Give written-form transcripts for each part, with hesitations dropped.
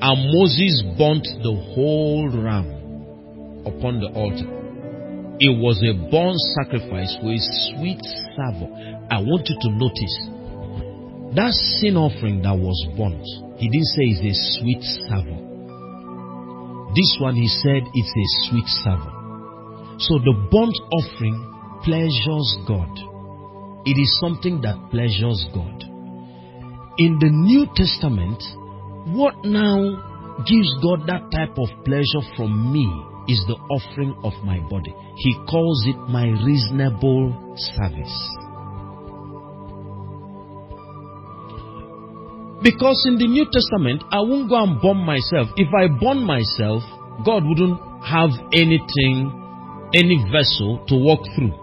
And Moses burnt the whole ram upon the altar. It was a burnt sacrifice with a sweet savour. I want you to notice that sin offering that was burnt, he didn't say it's a sweet savour. This one he said it's a sweet savour. So the burnt offering pleasures God. It is something that pleasures God. In the New Testament, what now gives God that type of pleasure from me is the offering of my body. He calls it my reasonable service. Because in the New Testament, I won't go and burn myself. If I burn myself, God wouldn't have anything, any vessel to walk through.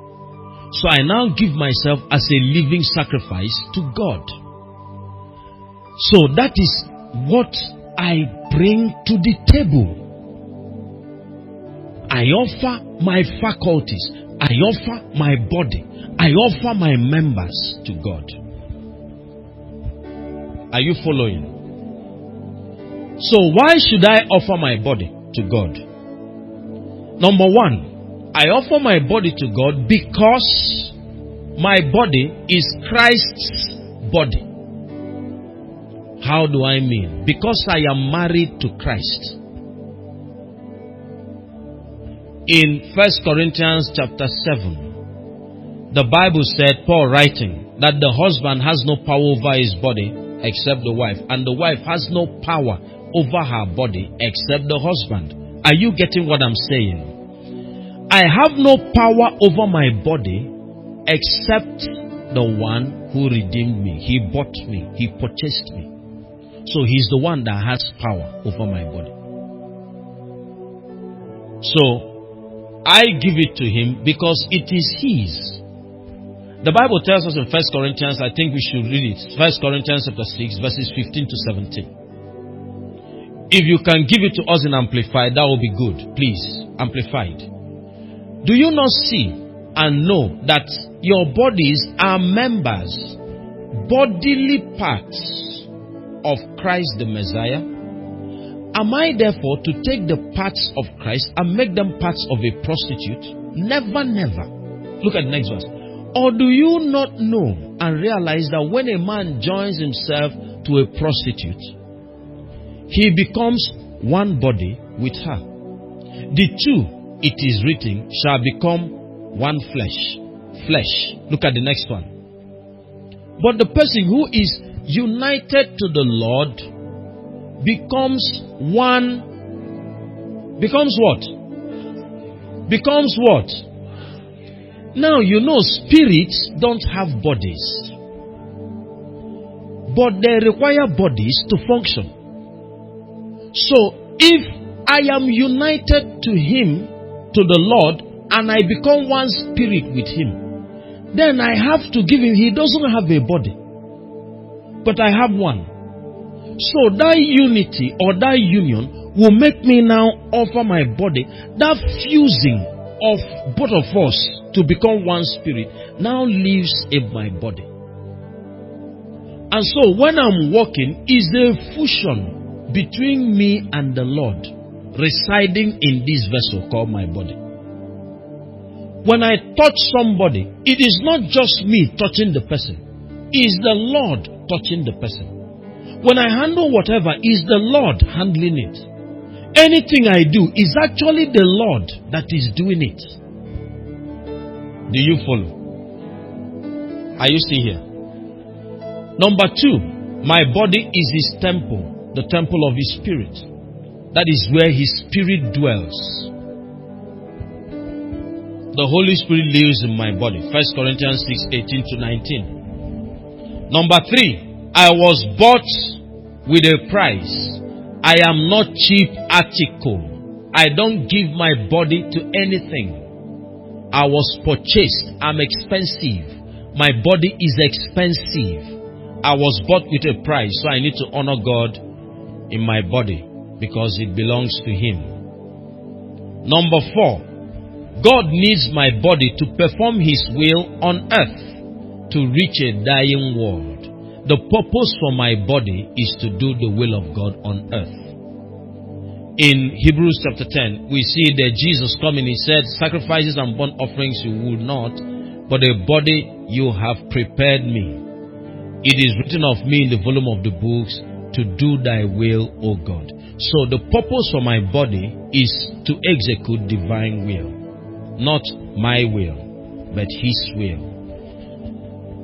So I now give myself as a living sacrifice to God. So that is what I bring to the table. I offer my faculties. I offer my body. I offer my members to God. Are you following? So why should I offer my body to God? Number one, I offer my body to God because my body is Christ's body. How do I mean? Because I am married to Christ. In 1 Corinthians chapter 7, the Bible said, Paul writing, that the husband has no power over his body except the wife, and the wife has no power over her body except the husband. Are you getting what I'm saying? I have no power over my body except the one who redeemed me. He bought me. He purchased me. So he's the one that has power over my body. So I give it to him because it is his. The Bible tells us in 1 Corinthians, I think we should read it. 1 Corinthians chapter 6, verses 15 to 17. If you can give it to us in Amplified, that will be good. Please, Amplified. Do you not see and know that your bodies are members, bodily parts of Christ the Messiah? Am I therefore to take the parts of Christ and make them parts of a prostitute? Never, never. Look at the next verse. Or do you not know and realize that when a man joins himself to a prostitute, he becomes one body with her? The two, it is written, shall become one flesh. Flesh. Look at the next one. But the person who is united to the Lord becomes one. Becomes what? Becomes what? Now you know spirits don't have bodies, but they require bodies to function. So if I am united to him, to the Lord, and I become one spirit with him, then I have to give him, he doesn't have a body, but I have one. So that unity or that union will make me now offer my body. That fusing of both of us to become one spirit now lives in my body. And so when I'm walking, is a fusion between me and the Lord residing in this vessel called my body. When I touch somebody, it is not just me touching the person. It is the Lord touching the person. When I handle whatever, is the Lord handling it. Anything I do is actually the Lord that is doing it. Do you follow? Are you still here? Number two, my body is his temple, the temple of his spirit. That is where his spirit dwells. The Holy Spirit lives in my body. 1 Corinthians 6, 18 to 19. Number three, I was bought with a price. I am not cheap article. I don't give my body to anything. I was purchased. I'm expensive. My body is expensive. I was bought with a price, so I need to honor God in my body because it belongs to him. Number four, God needs my body to perform his will on earth to reach a dying world. The purpose for my body is to do the will of God on earth. in Hebrews chapter 10, we see that Jesus coming, he said, sacrifices and burnt offerings you would not, but a body you have prepared me. It is written of me in the volume of the books to do thy will, O God. So the purpose for my body is to execute divine will. Not my will, but his will.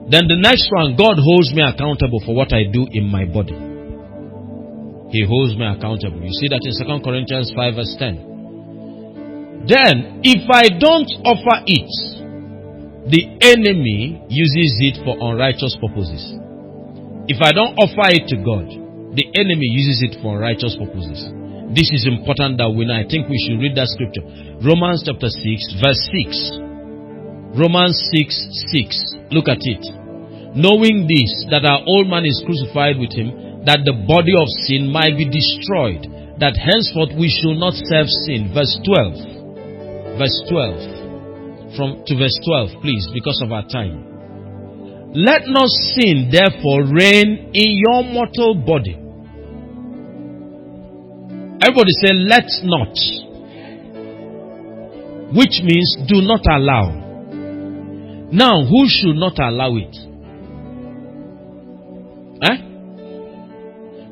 Then the next one, God holds me accountable for what I do in my body. He holds me accountable. You see that in 2 Corinthians 5 verse 10. Then, if I don't offer it, the enemy uses it for unrighteous purposes. If I don't offer it to God, the enemy uses it for unrighteous purposes. This is important that we know. I think we should read that scripture. Romans chapter 6 verse 6. Romans 6:6. Look at it. Knowing this, that our old man is crucified with him, that the body of sin might be destroyed, that henceforth we should not serve sin. Verse 12. Verse 12. To verse 12, please, because of our time. Let not sin, therefore, reign in your mortal body. Everybody say, let not. Which means, do not allow. Now, who should not allow it?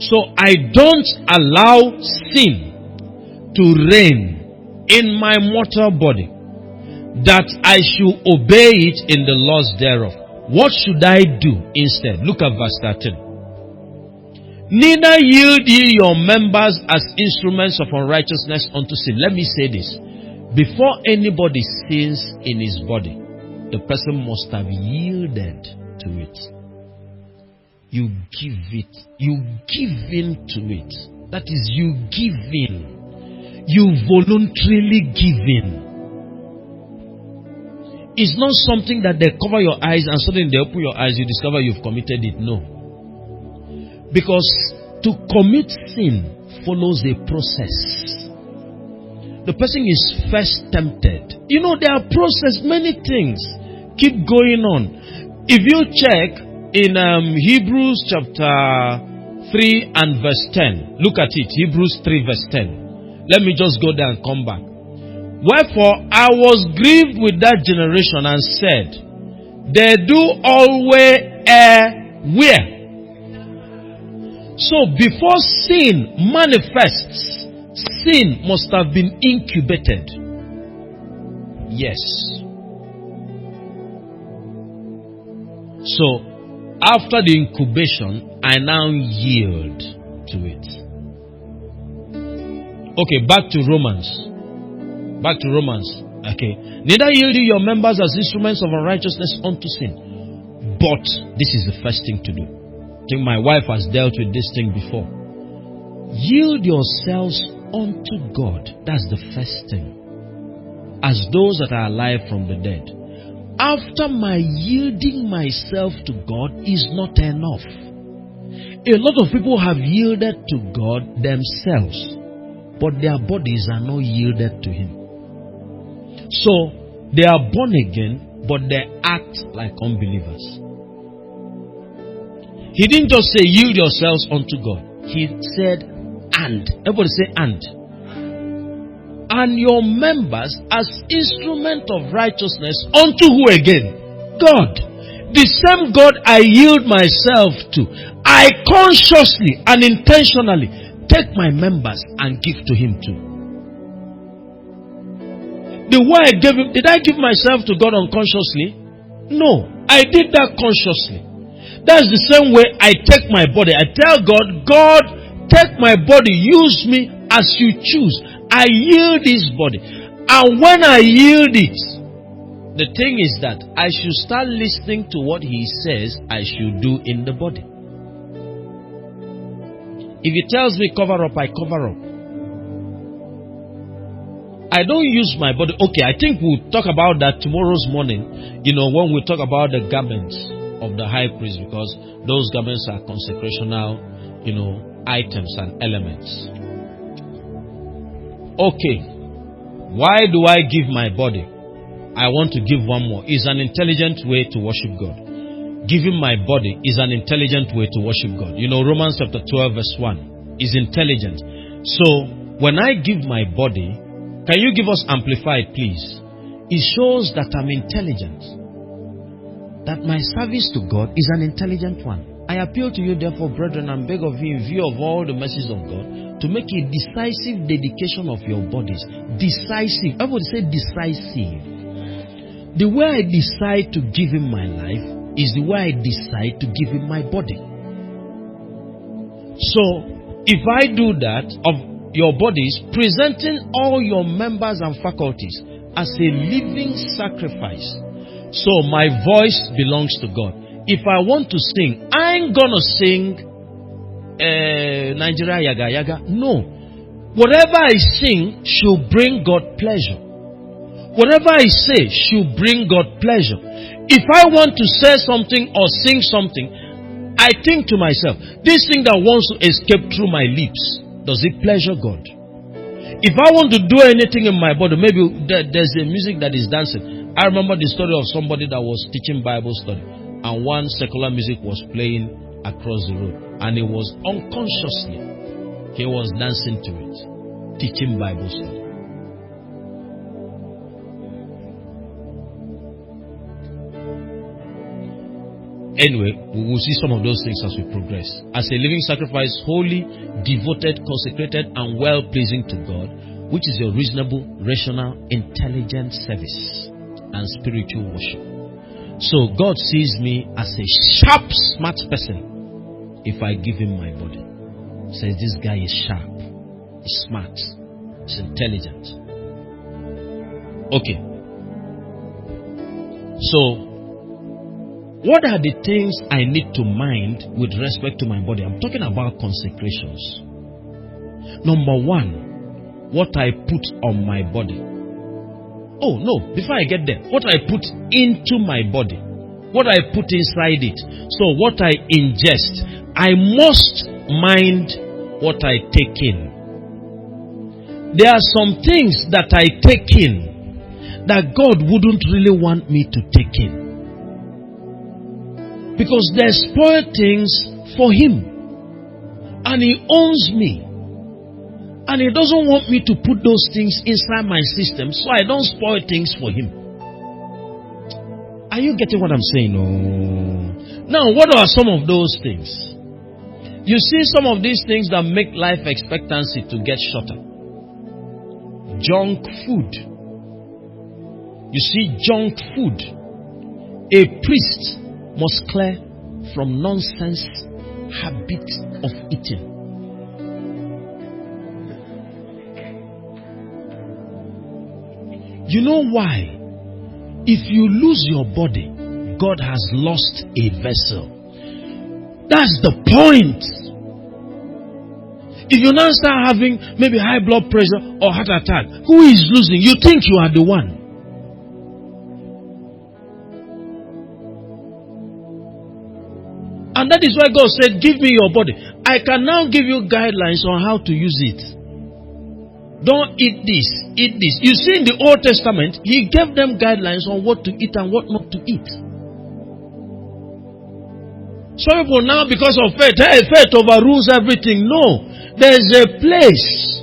So, I don't allow sin to reign in my mortal body, that I should obey it in the laws thereof. What should I do instead? Look at verse 13. Neither yield ye your members as instruments of unrighteousness unto sin. Let me say this. Before anybody sins in his body, the person must have yielded to it. You give it. You give in to it. That is, you give in. You voluntarily give in. It's not something that they cover your eyes and suddenly they open your eyes, you discover you've committed it. No. Because to commit sin follows a process. The person is first tempted. You know, there are processes, many things keep going on. If you check in Hebrews chapter 3 and verse 10, look at it, Hebrews 3 verse 10. Let me just go there and come back. Wherefore I was grieved with that generation and said, they do always err where? So before sin manifests, sin must have been incubated. Yes. So after the incubation, I now yield to it. Okay, back to Romans. Okay. Neither yield ye your members as instruments of unrighteousness unto sin. But this is the first thing to do. I think my wife has dealt with this thing before. Yield yourselves unto God. That's the first thing. As those that are alive from the dead. After my yielding myself to God is not enough. A lot of people have yielded to God themselves, but their bodies are not yielded to Him. So, they are born again, but they act like unbelievers. He didn't just say, yield yourselves unto God. He said, and. Everybody say, and. And your members as instrument of righteousness unto who again? God. The same God I yield myself to. I consciously and intentionally take my members and give to Him too. The way I gave Him, did I give myself to God unconsciously? No, I did that consciously. That's the same way I take my body. I tell God, God, take my body, use me as you choose. I yield this body. And when I yield it, the thing is that I should start listening to what He says I should do in the body. If He tells me cover up, I cover up. I don't use my body. Okay, I think we'll talk about that tomorrow's morning, when we talk about the garments of the high priest, because those garments are consecrational, items and elements. Okay, why do I give my body? I want to give one more. It's an intelligent way to worship God. Giving my body is an intelligent way to worship God. Romans chapter 12 verse 1 is intelligent. So, when I give my body, can you give us amplified, please? It shows that I'm intelligent. That my service to God is an intelligent one. I appeal to you, therefore, brethren, and beg of you, in view of all the mercies of God, to make a decisive dedication of your bodies. Decisive. Everybody say decisive. The way I decide to give Him my life is the way I decide to give Him my body. So, if I do that, of your bodies, presenting all your members and faculties as a living sacrifice. So, my voice belongs to God. If I want to sing, I ain't gonna sing Nigeria Yaga Yaga. No. Whatever I sing should bring God pleasure. Whatever I say should bring God pleasure. If I want to say something or sing something, I think to myself, this thing that wants to escape through my lips, does it pleasure God? If I want to do anything in my body, maybe there's a music that is dancing. I remember the story of somebody that was teaching Bible study, and one secular music was playing across the road, and it was unconsciously, he was dancing to it, teaching Bible study. Anyway, we will see some of those things as we progress. As a living sacrifice, holy, devoted, consecrated, and well-pleasing to God, which is your reasonable, rational, intelligent service and spiritual worship. So God sees me as a sharp, smart person if I give Him my body. He says this guy is sharp, he's smart, he's intelligent. Okay. So, what are the things I need to mind with respect to my body? I'm talking about consecrations. Number one, what I put on my body. Oh no, before I get there, what I put into my body. What I put inside it. So what I ingest. I must mind what I take in. There are some things that I take in that God wouldn't really want me to take in. Because they spoil things for Him. And He owns me. And He doesn't want me to put those things inside my system, so I don't spoil things for Him. Are you getting what I'm saying? Oh. Now, what are some of those things? You see some of these things that make life expectancy to get shorter. Junk food. You see, junk food. A priest must clear from nonsense habits of eating. You know why? If you lose your body, God has lost a vessel. That's the point. If you now start having maybe high blood pressure or heart attack, who is losing? You think you are the one. And that is why God said, give me your body. I can now give you guidelines on how to use it. Don't eat this, eat this. You see in the Old Testament, He gave them guidelines on what to eat and what not to eat. Some people now, because of faith, hey, faith overrules everything. No. There's a place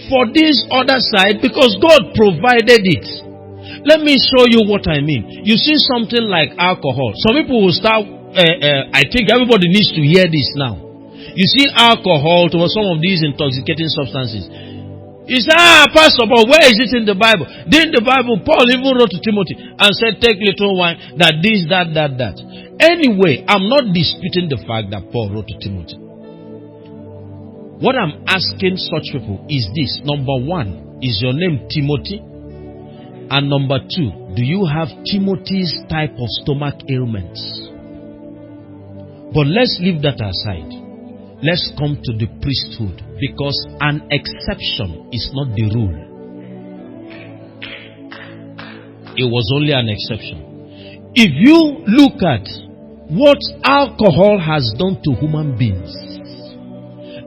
for this other side because God provided it. Let me show you what I mean. You see something like alcohol. Some people will start, I think everybody needs to hear this now. You see alcohol to some of these intoxicating substances. He said, Pastor, but where is it in the Bible? Didn't the Bible, Paul even wrote to Timothy and said, take little wine, that this, that. Anyway, I'm not disputing the fact that Paul wrote to Timothy. What I'm asking such people is this. Number one, is your name Timothy? And number two, do you have Timothy's type of stomach ailments? But let's leave that aside. Let's come to the priesthood, because an exception is not the rule. It was only an exception. If you look at what alcohol has done to human beings,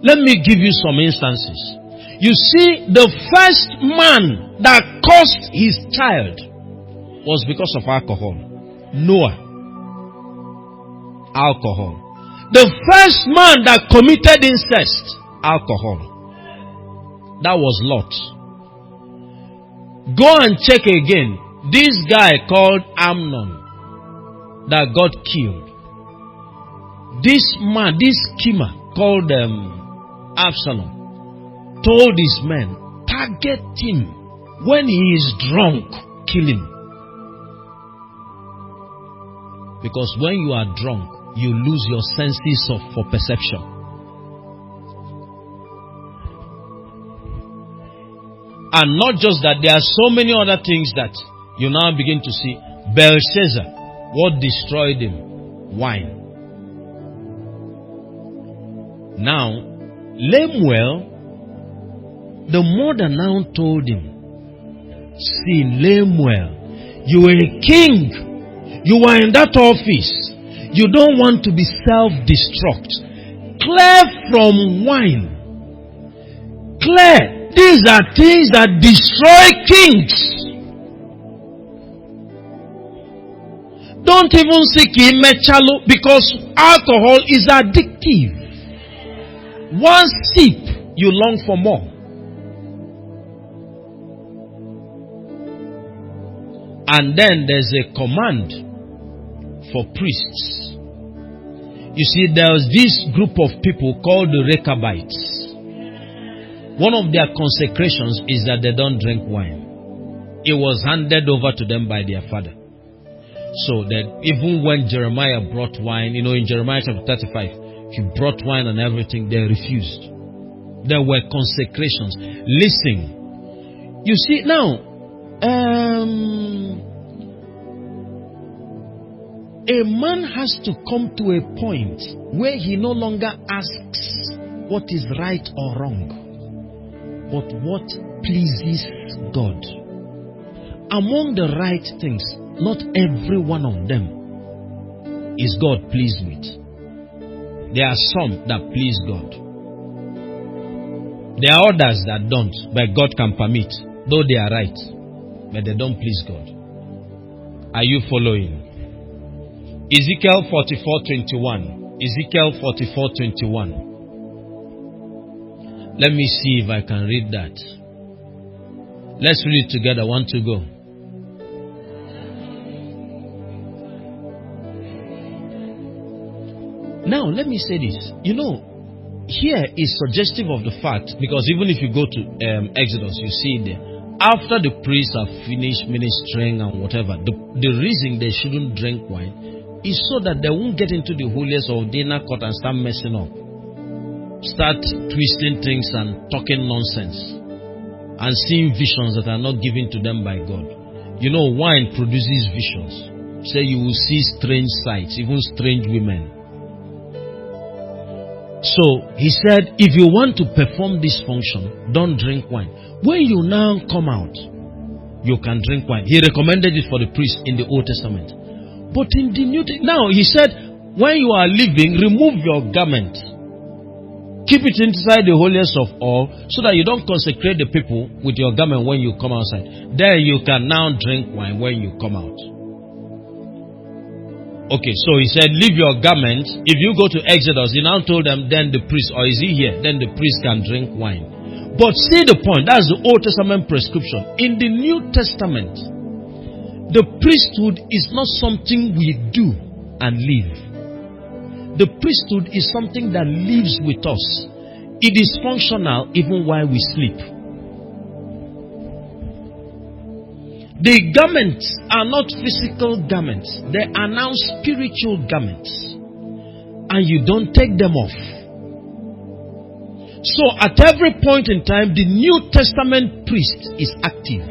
let me give you some instances. You see, the first man that cursed his child was because of alcohol. Noah. Alcohol. The first man that committed incest, alcohol. That was Lot. Go and check again. This guy called Amnon that got killed. This man, this schemer called Absalom, told his men, target him. When he is drunk, kill him. Because when you are drunk, you lose your senses for perception. And not just that, there are so many other things that you now begin to see. Belshazzar, what destroyed him? Wine. Now, Lemuel, the mother now told him, see, Lemuel, you were a king. You were in that office. You don't want to be self-destruct. Clear from wine. Clear. These are things that destroy kings. Don't even seek imechalo, because alcohol is addictive. One sip, you long for more. And then there's a command for priests. You see, there was this group of people called the Rechabites. One of their consecrations is that they don't drink wine. It was handed over to them by their father. So that even when Jeremiah brought wine, in Jeremiah chapter 35, he brought wine and everything, they refused. There were consecrations. Listen. You see, now, a man has to come to a point where he no longer asks what is right or wrong, but what pleases God. Among the right things, not every one of them is God pleased with. There are some that please God. There are others that don't, but God can permit, though they are right, but they don't please God. Are you following? Ezekiel 44:21. Ezekiel 44:21. Let me see if I can read that. Let's read it together. 1, 2, go. Now, let me say this. Here is suggestive of the fact, because even if you go to Exodus, you see it there. After the priests have finished ministering and whatever, the reason they shouldn't drink wine is so that they won't get into the holiest of the inner court and start messing up. Start twisting things and talking nonsense. And seeing visions that are not given to them by God. Wine produces visions. Say you will see strange sights, even strange women. So, he said, if you want to perform this function, don't drink wine. When you now come out, you can drink wine. He recommended it for the priest in the Old Testament. But in the New Testament, now he said, when you are leaving, remove your garment. Keep it inside the holiest of all, so that you don't consecrate the people with your garment when you come outside. Then you can now drink wine when you come out. Okay, so he said, leave your garment. If you go to Exodus, he now told them, then the priest, or is he here? Then the priest can drink wine. But see the point, that's the Old Testament prescription. In the New Testament, the priesthood is not something we do and live. The priesthood is something that lives with us. It is functional even while we sleep. The garments are not physical garments. They are now spiritual garments. And you don't take them off. So at every point in time, the New Testament priest is active.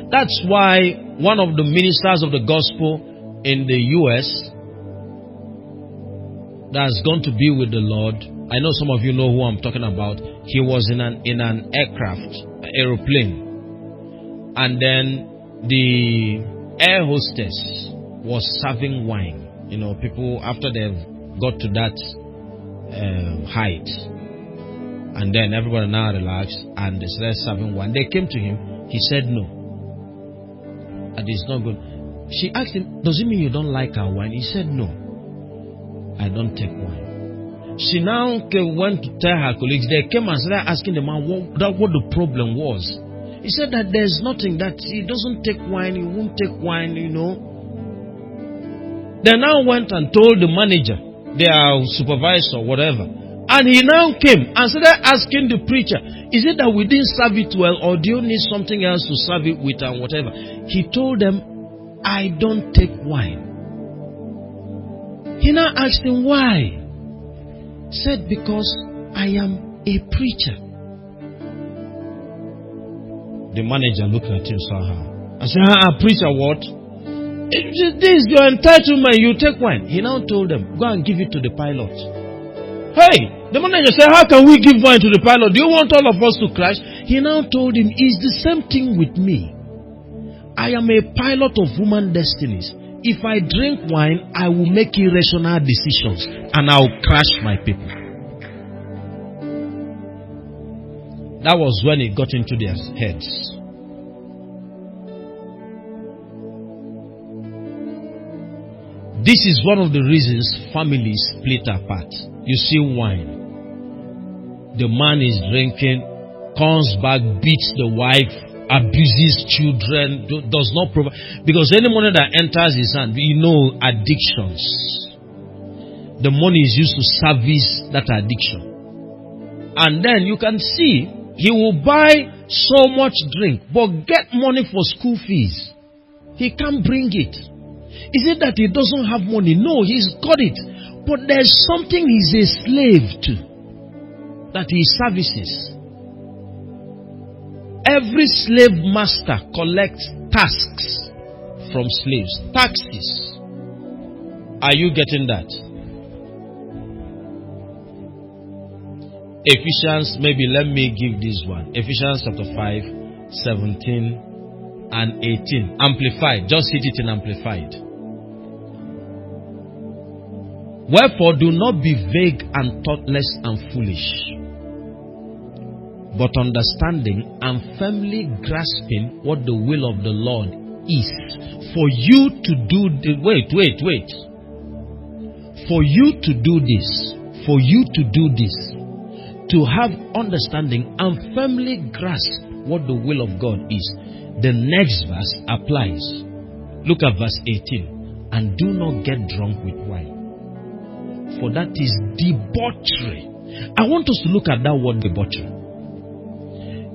That's why one of the ministers of the gospel in the US that's going to be with the Lord, I know some of you know who I'm talking about. He was in an aeroplane. And then the air hostess was serving wine. People after they've got to that height. And then everybody now relaxed and they started serving wine. They came to him. He said no. And it's not good. She asked him, does it mean you don't like our wine? He said no. I don't take wine. She now went to tell her colleagues. They came and started asking the man what the problem was. He said that there's nothing, that he doesn't take wine, he won't take wine, They now went and told the manager, their supervisor, whatever. And he now came and started asking the preacher, is it that we didn't serve it well, or do you need something else to serve it with and whatever? He told them, I don't take wine. He now asked him why. Said, because I am a preacher. The manager looked at him somehow. I said, preacher what? This is your entitlement, you take wine. He now told them, go and give it to the pilot. Hey, the manager said, how can we give wine to the pilot? Do you want all of us to crash? He now told him, it's the same thing with me. I am a pilot of human destinies. If I drink wine, I will make irrational decisions and I will crash my people. That was when it got into their heads. This is one of the reasons families split apart. You see wine. The man is drinking, comes back, beats the wife, abuses children, does not provide. Because any money that enters his hand, addictions. The money is used to service that addiction. And then you can see, he will buy so much drink, but get money for school fees. He can't bring it. Is it that he doesn't have money? No, he's got it. But there's something he's a slave to, that he services. Every slave master collects tasks from slaves. Taxes. Are you getting that? Ephesians, maybe let me give this one. Ephesians chapter 5, 17 and 18. Amplified. Just hit it in Amplified. Wherefore, do not be vague and thoughtless and foolish, but understanding and firmly grasping what the will of the Lord is. For you to do the For you to do this, to have understanding and firmly grasp what the will of God is. The next verse applies. Look at verse 18. And do not get drunk with wine, for that is debauchery. I want us to look at that word debauchery.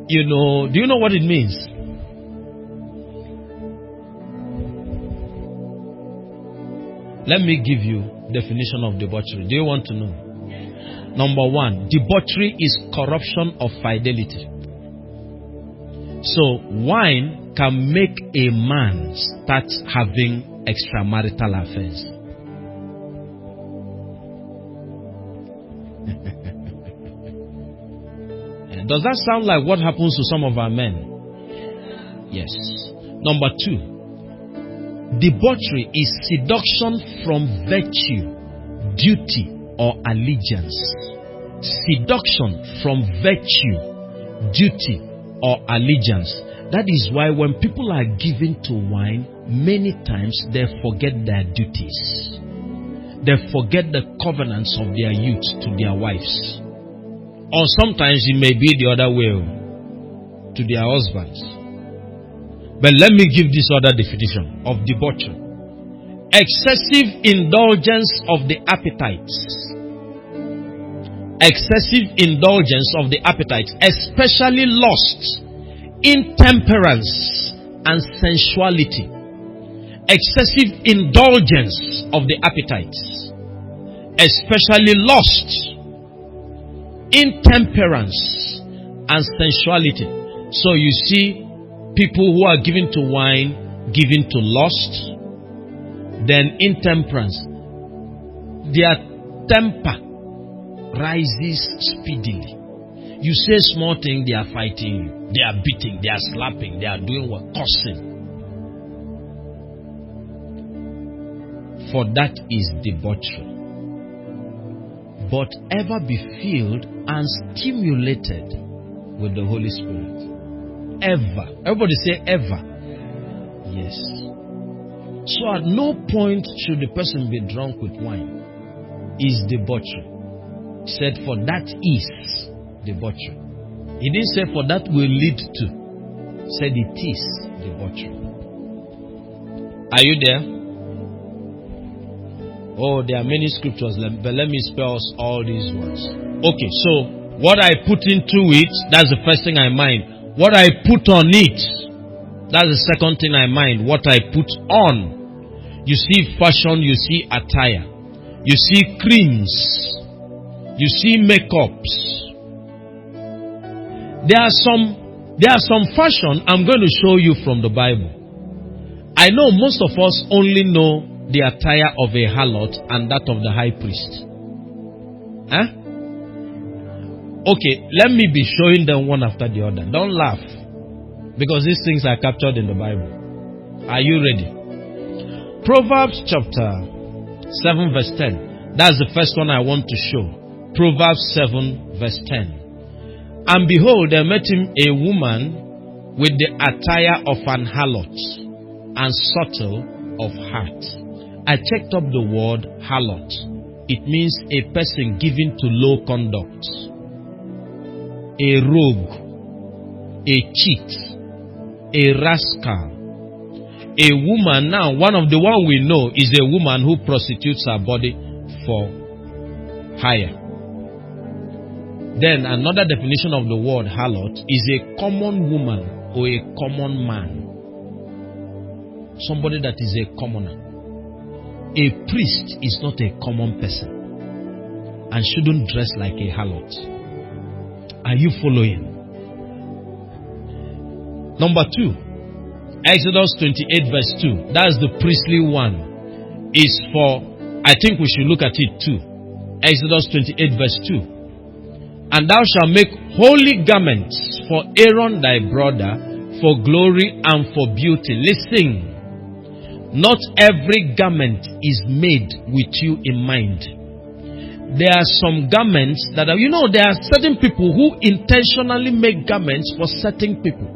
Do you know what it means? Let me give you definition of debauchery. Do you want to know? Number one, debauchery is corruption of fidelity. So wine can make a man start having extramarital affairs. Does that sound like what happens to some of our men? Yes. Number two, debauchery is seduction from virtue, duty, or allegiance. Seduction from virtue, duty, or allegiance. That is why when people are given to wine, many times they forget their duties. They forget the covenants of their youth to their wives. Or sometimes it may be the other way, to their husbands. But let me give this other definition of debauchery. Excessive indulgence of the appetites. Excessive indulgence of the appetites, especially lust, intemperance, and sensuality. Excessive indulgence of the appetites, especially lust, intemperance, and sensuality. So you see, people who are given to wine, given to lust, then intemperance. Their temper rises speedily. You say small thing, they are fighting you. They are beating, they are slapping, they are doing what? Cursing. For that is debauchery. But ever be filled and stimulated with the Holy Spirit. Ever. Everybody say ever. Yes. So at no point should the person be drunk with wine. Is debauchery. He said, for that is debauchery. He didn't say for that will lead to. He said it is debauchery. Are you there? Oh, there are many scriptures, but let me spell us all these words. Okay, so what I put into it, that's the first thing I mind. What I put on it, that's the second thing I mind. What I put on. You see fashion, you see attire. You see creams. You see makeups. There are some fashion I'm going to show you from the Bible. I know most of us only know the attire of a harlot and that of the high priest. Huh? Okay, let me be showing them one after the other. Don't laugh. Because these things are captured in the Bible. Are you ready? Proverbs chapter 7 verse 10. That's the first one I want to show. Proverbs 7 verse 10. And behold, there met him a woman with the attire of an harlot and subtle of heart. I checked up the word harlot. It means a person given to low conduct, a rogue, a cheat, a rascal, a woman. Now, one we know is a woman who prostitutes her body for hire. Then another definition of the word harlot is a common woman or a common man. Somebody that is a commoner. A priest is not a common person and shouldn't dress like a harlot. Are you following? Number 2, Exodus 28 verse 2. That's the priestly one. Is for, I think we should look at it too. Exodus 28 verse 2. And thou shalt make holy garments for Aaron thy brother, for glory and for beauty. Listen. Not every garment is made with you in mind. There are some garments that are, there are certain people who intentionally make garments for certain people.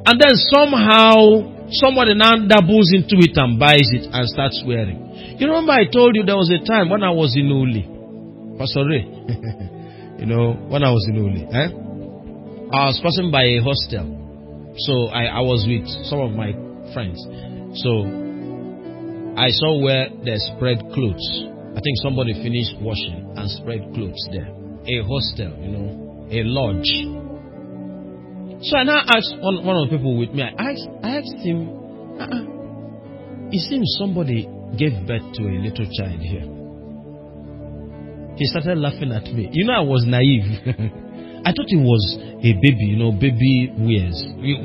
And then somehow, somebody now dabbles into it and buys it and starts wearing. You remember I told you there was a time when I was in Uli. Pastor Ray. When I was in Uli. I was passing by a hostel. So I was with some of my friends. So, I saw where they spread clothes. I think somebody finished washing and spread clothes there. A hostel, a lodge. So I now asked one of the people with me, I asked him, it seems somebody gave birth to a little child here. He started laughing at me. I was naive. I thought it was a baby, baby wears.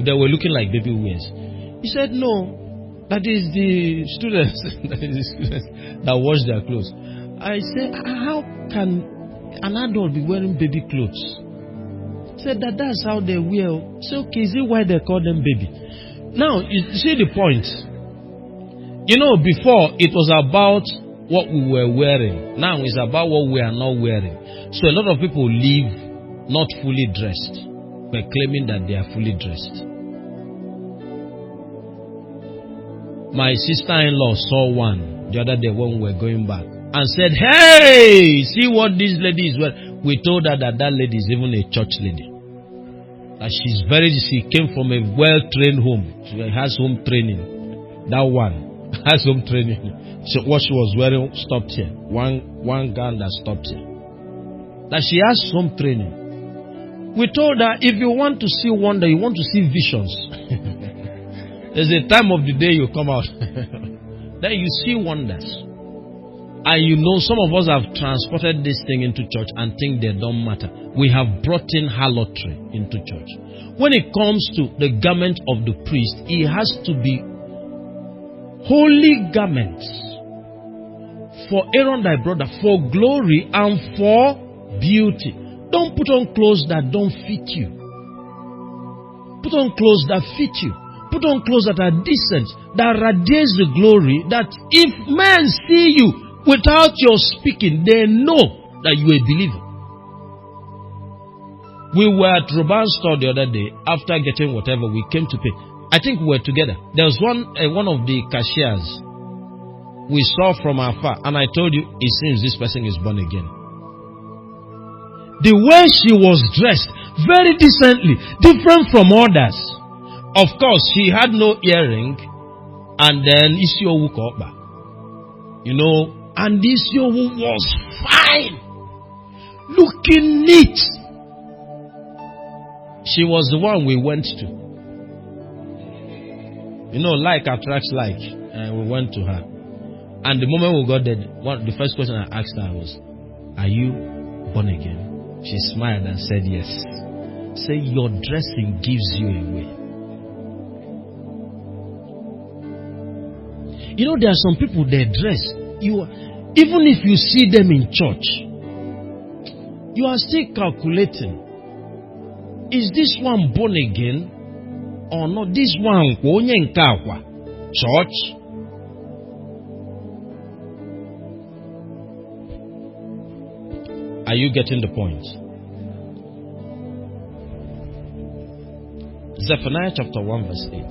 They were looking like baby wears. He said, no. That is the students that wash their clothes. I said, how can an adult be wearing baby clothes? He said that's how they wear. So okay, is it why they call them baby? Now, you see the point. Before it was about what we were wearing. Now it's about what we are not wearing. So a lot of people live not fully dressed, but claiming that they are fully dressed. My sister-in-law saw one the other day when we were going back and said, hey, see what this lady is wearing. We told her that lady is even a church lady. That she came from a well-trained home. She has home training. That one has home training. So what she was wearing stopped here. One gown that stopped here. That she has home training. We told her, if you want to see wonder, you want to see visions. There's a time of the day you come out. Then you see wonders. And some of us have transported this thing into church and think they don't matter. We have brought in harlotry into church. When it comes to the garment of the priest, it has to be holy garments for Aaron thy brother, for glory and for beauty. Don't put on clothes that don't fit you. Put on clothes that fit you. Put on clothes that are decent, that radiates the glory, that if men see you without your speaking, they know that you are a believer. We were at Roban's store the other day. After getting whatever, we came to pay. I think we were together. There was one of the cashiers we saw from afar, and I told you, it seems this person is born again. The way she was dressed, very decently, different from others. Of course, she had no earring, and then Isiowu Koba. And Isiowu was fine, looking neat. She was the one we went to. Like attracts like, and we went to her. And the moment we got there, the first question I asked her was, "Are you born again?" She smiled and said yes. Say, your dressing gives you away. There are some people, they dress. Even if you see them in church, you are still calculating. Is this one born again or not? This one, church. Are you getting the point? Zephaniah chapter 1 verse 8.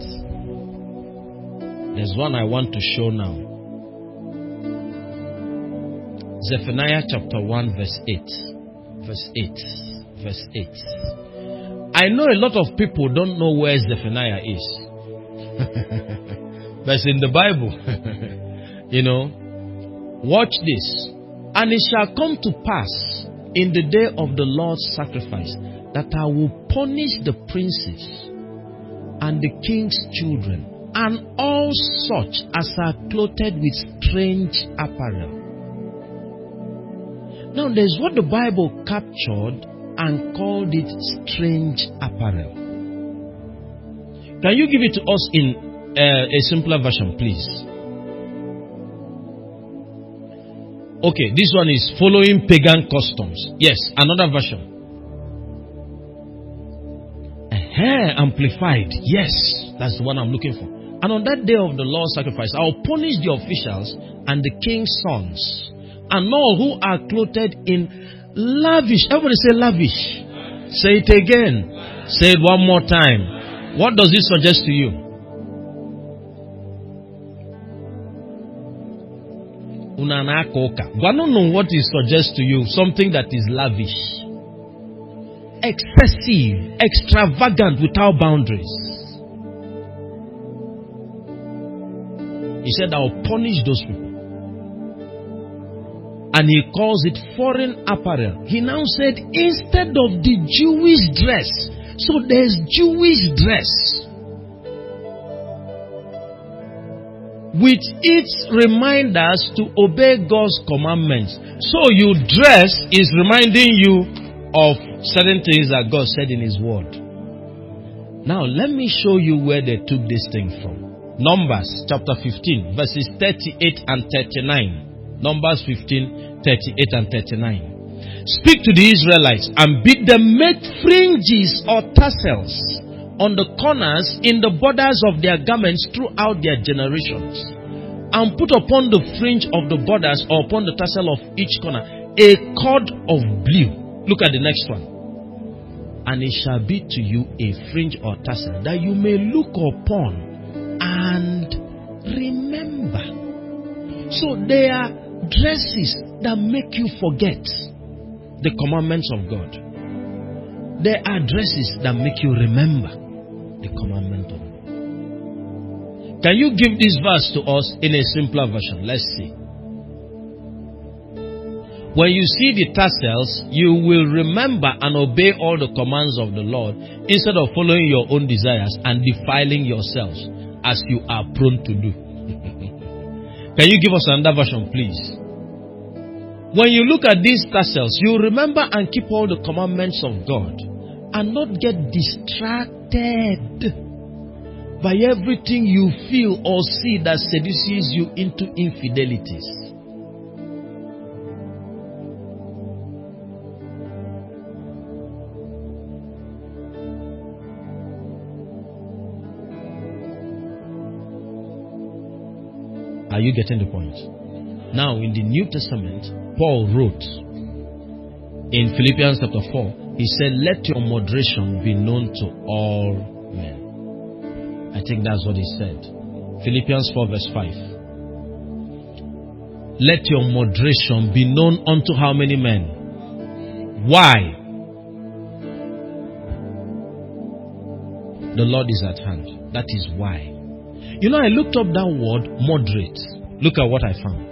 There's one I want to show now. Zephaniah chapter 1 verse 8. Verse 8. Verse 8. I know a lot of people don't know where Zephaniah is. But it's in the Bible. Watch this. And it shall come to pass in the day of the Lord's sacrifice that I will punish the princes and the king's children and all such as are clothed with strange apparel. Now there's what the Bible captured and called it strange apparel. Can you give it to us in a simpler version, please? Okay, this one is following pagan customs. Yes, another version. Amplified. Yes, that's the one I'm looking for. And on that day of the Lord's sacrifice, I will punish the officials and the king's sons and all who are clothed in lavish. Everybody say lavish. Say it again. Say it one more time. What does it suggest to you? I don't know what it suggests to you. Something that is lavish, excessive, extravagant, without boundaries. He said, I will punish those people. And he calls it foreign apparel. He now said, instead of the Jewish dress. So there's Jewish dress, with its reminders to obey God's commandments. So you dress is reminding you of certain things that God said in His Word. Now let me show you where they took this thing from. Numbers chapter 15 verses 38 and 39. Numbers 15, 38 and 39. Speak to the Israelites and bid them make fringes or tassels on the corners in the borders of their garments throughout their generations, and put upon the fringe of the borders or upon the tassel of each corner a cord of blue. Look at the next one. And it shall be to you a fringe or tassel that you may look upon and remember. So they are dresses that make you forget the commandments of God. They are dresses that make you remember the commandment of God. Can you give this verse to us in a simpler version? Let's see. When you see the tassels, you will remember and obey all the commands of the Lord instead of following your own desires and defiling yourselves as you are prone to do. Can you give us another version, please? When you look at these tassels, you remember and keep all the commandments of God and not get distracted by everything you feel or see that seduces you into infidelities. Are you getting the point? Now, in the New Testament, Paul wrote in Philippians chapter 4, he said, let your moderation be known to all men. I think that's what he said. Philippians 4 verse 5. Let your moderation be known unto how many men? Why? The Lord is at hand. That is why. You know, I looked up that word, moderate. Look at what I found.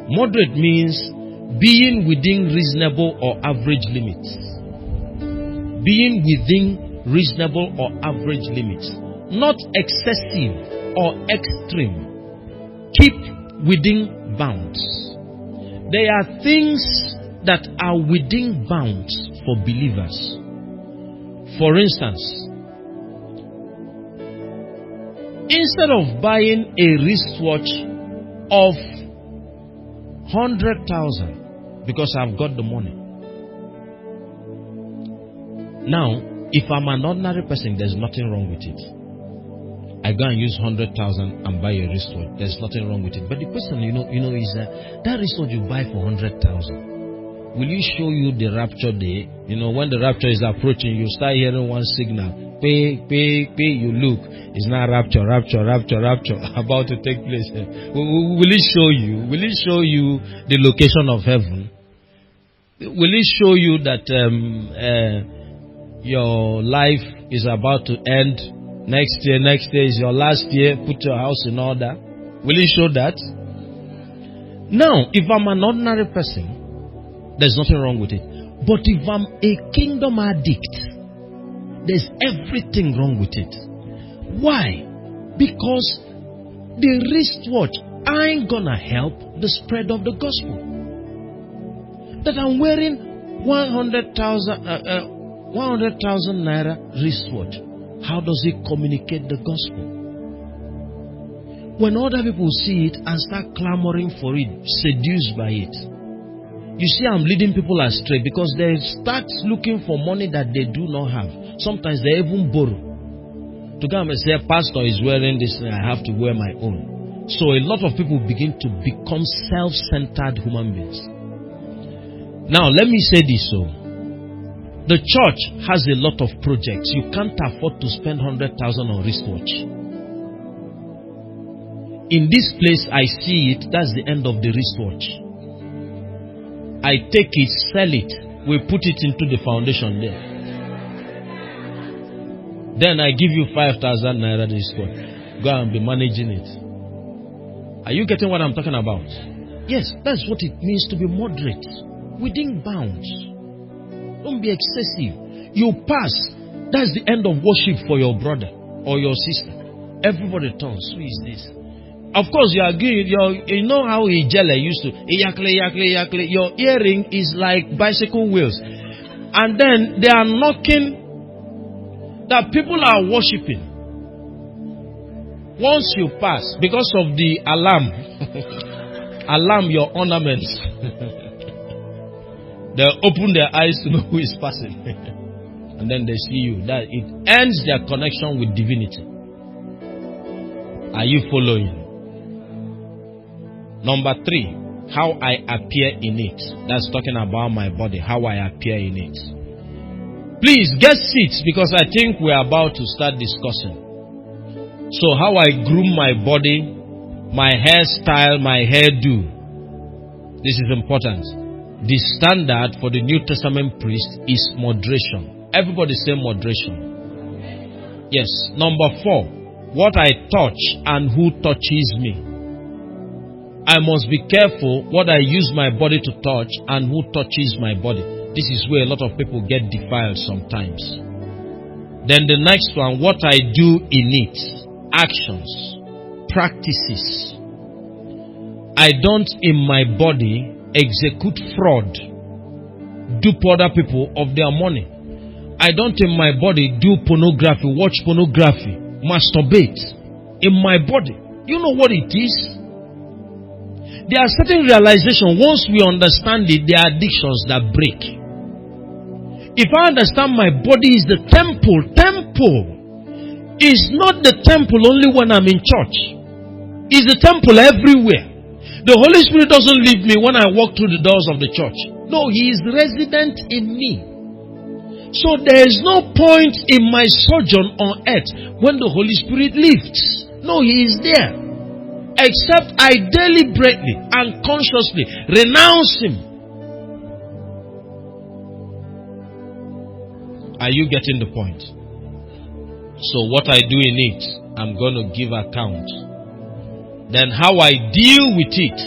Moderate means being within reasonable or average limits. Being within reasonable or average limits. Not excessive or extreme. Keep within bounds. There are things that are within bounds for believers. For instance, instead of buying a wristwatch of 100,000 because I've got the money. Now, if I'm an ordinary person, there's nothing wrong with it. I go and use 100,000 and buy a wristwatch. There's nothing wrong with it. But the question, is that wristwatch you buy for 100,000. Will you show you the rapture day? When the rapture is approaching, you start hearing one signal. Pay, you look. It's not rapture about to take place. Will it show you? Will it show you the location of heaven? Will it show you that your life is about to end? Next year is your last year. Put your house in order. Will it show that? Now, if I'm an ordinary person, there's nothing wrong with it. But if I'm a kingdom addict, there's everything wrong with it. Why? Because the wristwatch ain't gonna help the spread of the gospel. That I'm wearing 100,000 naira wristwatch. How does it communicate the gospel? When other people see it and start clamoring for it, seduced by it, you see, I'm leading people astray because they start looking for money that they do not have. Sometimes they even borrow. To come and say, pastor is wearing this, I have to wear my own. So a lot of people begin to become self-centered human beings. Now, let me say this so. The church has a lot of projects. You can't afford to spend 100,000 on wristwatch. In this place, I see it. That's the end of the wristwatch. I take it, sell it. We put it into the foundation there. Then I give you 5,000 naira wristwatch. Go and be managing it. Are you getting what I'm talking about? Yes, that's what it means to be moderate. Within bounds. Don't be excessive. You pass. That's the end of worship for your brother or your sister. Everybody turns. Who is this? Of course, you agree. You know how Ijele used to. Iyakle. Your earring is like bicycle wheels. And then they are knocking. That people are worshiping. Once you pass, because of the alarm, your ornaments. They open their eyes to know who is passing. And then they see you. That it ends their connection with divinity. Are you following? Number 3, how I appear in it. That's talking about my body, how I appear in it. Please get seats because I think we're about to start discussing. So how I groom my body, my hairstyle, my hairdo. This is important. The standard for the New Testament priest is moderation. Everybody say moderation. Yes. Number 4, what I touch and who touches me. I must be careful what I use my body to touch and who touches my body. This is where a lot of people get defiled sometimes. Then the next one, what I do in it. Actions, practices. I don't in my body execute fraud, dupe other people of their money. I don't in my body do pornography, watch pornography, masturbate in my body. You know what it is? There are certain realizations, once we understand it, there are addictions that break. If I understand my body is the temple is not the temple only when I'm in church. It's the temple everywhere. The Holy Spirit doesn't leave me when I walk through the doors of the church. No, He is resident in me. So there is no point in my sojourn on earth when the Holy Spirit leaves. No, He is there. Except I deliberately and consciously renounce Him. Are you getting the point? So what I do in it, I'm going to give account. Then how I deal with it,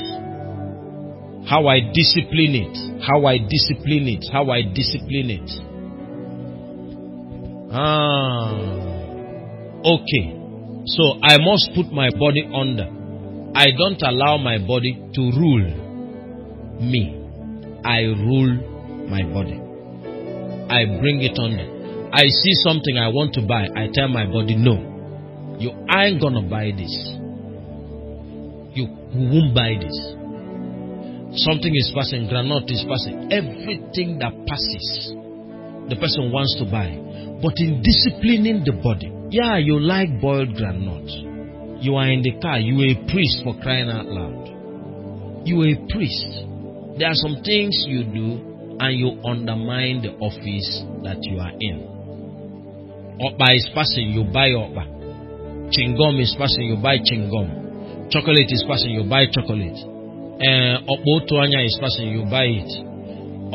how I discipline it, how I discipline it, how I discipline it. Okay. So I must put my body under. I don't allow my body to rule me. I rule my body. I bring it under. I see something I want to buy. I tell my body, no. You ain't gonna buy this. You won't buy this. Something is passing, granite is passing. Everything that passes, the person wants to buy. But in disciplining the body, yeah, you like boiled granite. You are in the car. You are a priest, for crying out loud. You are a priest. There are some things you do and you undermine the office that you are in. Okpa is passing, you buy okpa. Chingom is passing, you buy chingom. Chocolate is passing, you buy chocolate. Okbotuanya is passing, you buy it.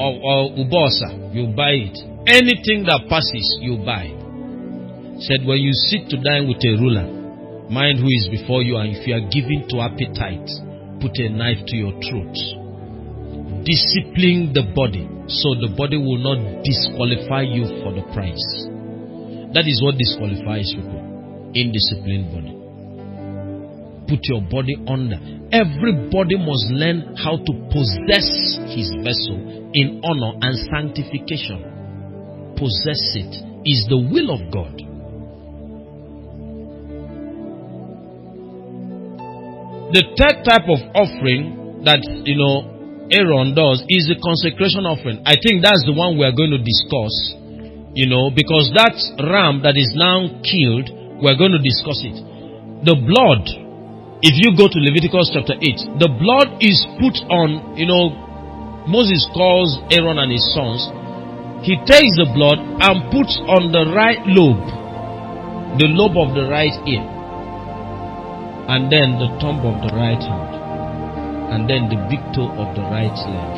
Or ubosa, you buy it. Anything that passes, you buy. Said when you sit to dine with a ruler, mind who is before you, and if you are given to appetite, put a knife to your throat. Discipline the body, so the body will not disqualify you for the prize. That is what disqualifies people. Indisciplined body. Put your body under. Everybody must learn how to possess his vessel in honor and sanctification. Possess it is the will of God. The third type of offering that, Aaron does is the consecration offering. I think that's the one we are going to discuss, because that ram that is now killed, we're going to discuss it. The blood, if you go to Leviticus chapter 8, the blood is put on, Moses calls Aaron and his sons. He takes the blood and puts on the right lobe, the lobe of the right ear, and then the thumb of the right hand, and then the big toe of the right leg.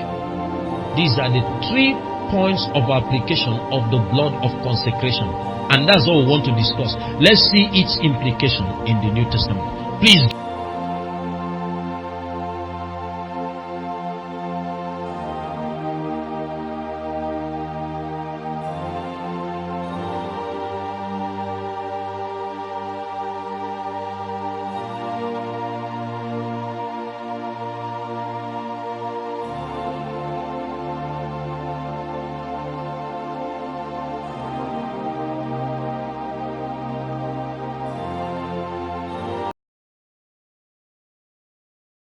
These are the 3 points of application of the blood of consecration. And that's all we want to discuss. Let's see its implication in the New Testament. Please.